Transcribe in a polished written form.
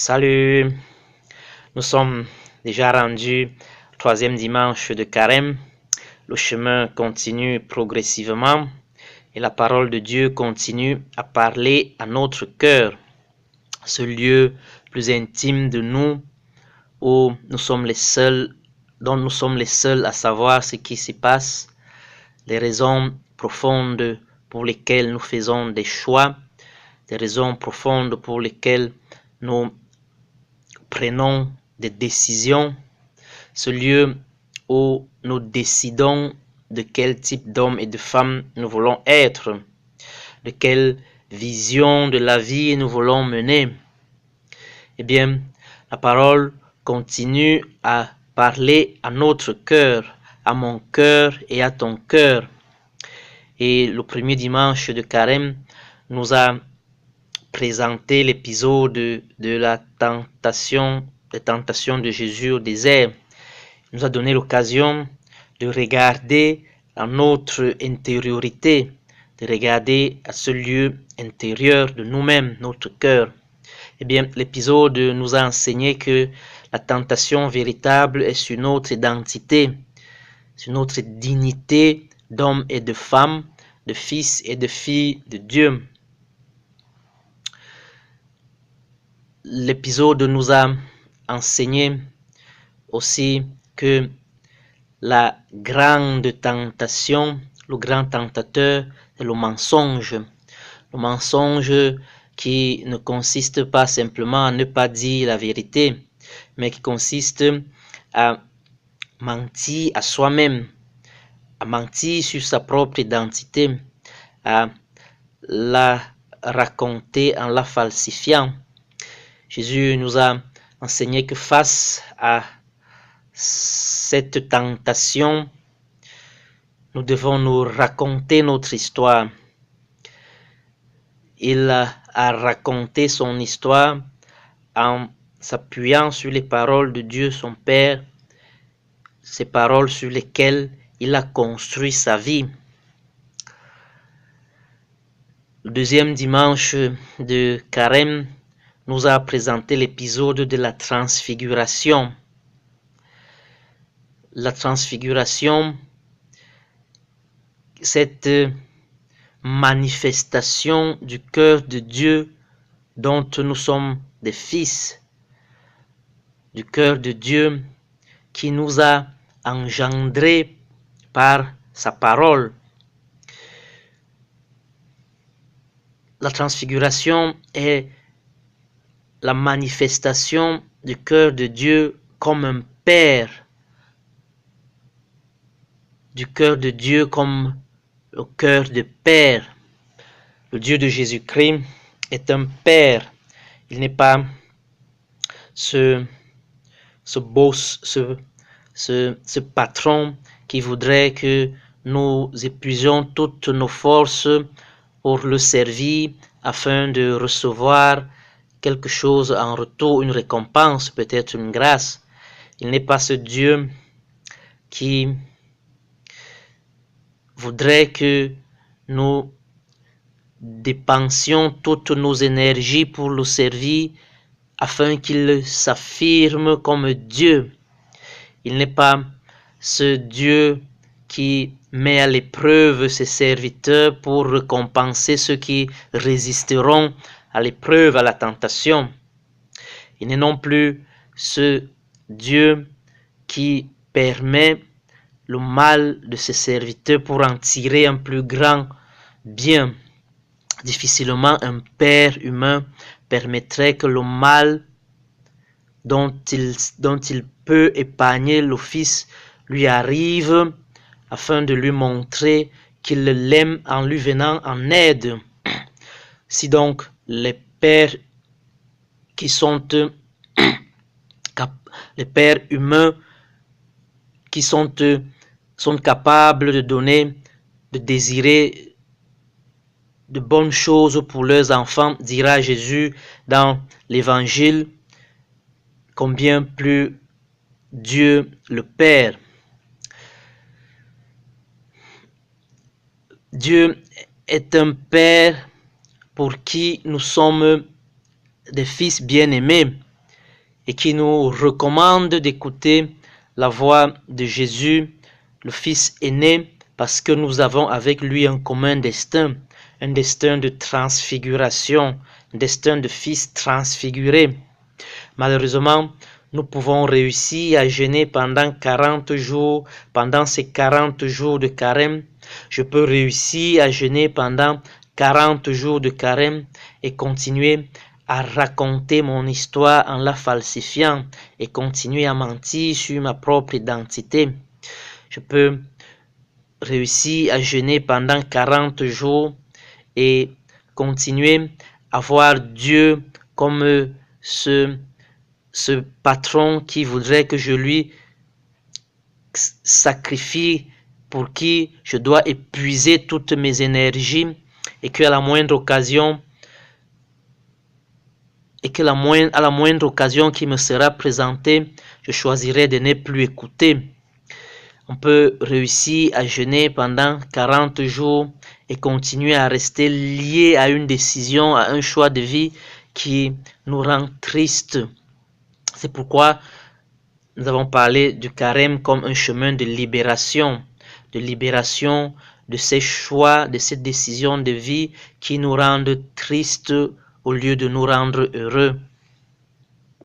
Salut, nous sommes déjà rendus au troisième dimanche de Carême. Le chemin continue progressivement et la parole de Dieu continue à parler à notre cœur, ce lieu plus intime de nous où nous sommes les seuls, dont nous sommes les seuls à savoir ce qui s'y passe, les raisons profondes pour lesquelles nous faisons des choix, des raisons profondes pour lesquelles nous prenons des décisions, ce lieu où nous décidons de quel type d'homme et de femme nous voulons être, de quelle vision de la vie nous voulons mener. Eh bien, la parole continue à parler à notre cœur, à mon cœur et à ton cœur. Et le premier dimanche de Carême nous a présenté l'épisode de la tentation de Jésus au désert. Il nous a donné l'occasion de regarder à notre intériorité, de regarder à ce lieu intérieur de nous-mêmes, notre cœur. Eh bien, l'épisode nous a enseigné que la tentation véritable est sur notre identité, sur notre dignité d'homme et de femme, de fils et de filles de Dieu. L'épisode nous a enseigné aussi que la grande tentation, le grand tentateur, est le mensonge. Le mensonge qui ne consiste pas simplement à ne pas dire la vérité, mais qui consiste à mentir à soi-même, à mentir sur sa propre identité, à la raconter en la falsifiant. Jésus nous a enseigné que face à cette tentation, nous devons nous raconter notre histoire. Il a raconté son histoire en s'appuyant sur les paroles de Dieu, son Père, ces paroles sur lesquelles il a construit sa vie. Le deuxième dimanche de Carême nous a présenté l'épisode de la transfiguration. La transfiguration, cette manifestation du cœur de Dieu dont nous sommes des fils, du cœur de Dieu qui nous a engendrés par sa parole. La transfiguration est la manifestation du cœur de Dieu comme un père, du cœur de Dieu comme le cœur de père. Le Dieu de Jésus-Christ est un père. Il n'est pas ce patron qui voudrait que nous épuisions toutes nos forces pour le servir afin de recevoir quelque chose en retour, une récompense, peut-être une grâce. Il n'est pas ce Dieu qui voudrait que nous dépensions toutes nos énergies pour le servir afin qu'il s'affirme comme Dieu. Il n'est pas ce Dieu qui met à l'épreuve ses serviteurs pour récompenser ceux qui résisteront à l'épreuve, à la tentation. Il n'est non plus ce Dieu qui permet le mal de ses serviteurs pour en tirer un plus grand bien. Difficilement un père humain permettrait que le mal dont il peut épargner le fils lui arrive afin de lui montrer qu'il l'aime en lui venant en aide. Si donc les pères qui sont les pères humains qui sont capables de donner, de désirer de bonnes choses pour leurs enfants, dira Jésus dans l'Évangile, combien plus Dieu le Père. Dieu est un Père pour qui nous sommes des fils bien-aimés. et qui nous recommande d'écouter la voix de Jésus, le Fils aîné, parce que nous avons avec lui un commun destin, un destin de transfiguration, un destin de fils transfiguré. Malheureusement, nous pouvons réussir à jeûner pendant 40 jours. Pendant ces 40 jours de carême, je peux réussir à jeûner pendant 40 jours de carême et continuer à raconter mon histoire en la falsifiant et continuer à mentir sur ma propre identité. Je peux réussir à jeûner pendant 40 jours et continuer à voir Dieu comme ce patron qui voudrait que je lui sacrifie, pour qui je dois épuiser toutes mes énergies et qu'à la moindre occasion à la moindre occasion qui me sera présentée, je choisirai de ne plus écouter. On peut réussir à jeûner pendant 40 jours et continuer à rester lié à une décision, à un choix de vie qui nous rend tristes. C'est pourquoi nous avons parlé du carême comme un chemin de libération de ces choix, de ces décisions de vie qui nous rendent tristes au lieu de nous rendre heureux.